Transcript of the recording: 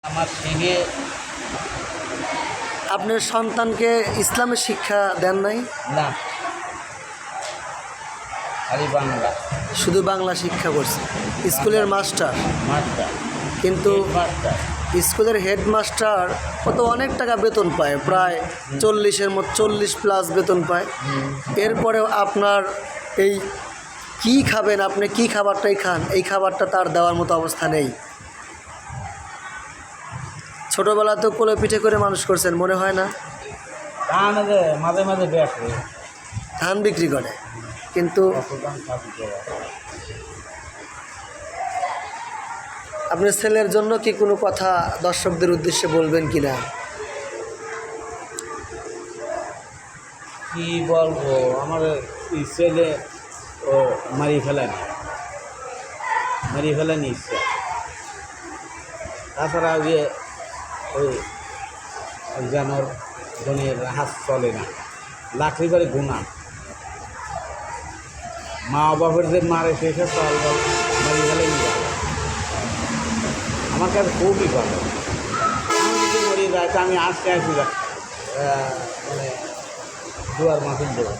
আমার ছেলে আপনার সন্তানকে ইসলামের শিক্ষা দেন নাই? না, খালি বাংলা, শুধু বাংলা শিক্ষা করছে। স্কুলের মাস্টার, মাস্টার, কিন্তু মাস্টার। স্কুলের হেডমাস্টার ও তো অনেক টাকা বেতন পায়, প্রায় 40+ বেতন পায়। এরপরেও আপনার এই কি খাবেন, আপনি কি খাবারটাই খান, এই খাবারটা তার দেওয়ার মতো অবস্থা নেই। ছোটোবেলা তো কোলে পিঠে করে মানুষ করছেন, মনে হয় না? মাঝে মাঝে বেশি ধান বিক্রি করে, কিন্তু আপনার ছেলের জন্য কি কোনো কথা দর্শকদের উদ্দেশ্যে বলবেন কি না? কি বলবো, আমার ছেলে ও মারিয়ে ফেলেনি ইচ্ছা। তাছাড়া যে ওই জানোর ধনের হাত চলে না, লাঠি বাড়ি গুণা, মা বাবার যে মারে সেই সব মারিয়ে ফেলেনি। আমার কাছে খুবই ভালো। আমি যদি মরিয়ে যায়, আমি আসতে মানে দুয়ার মাথুর দেবো।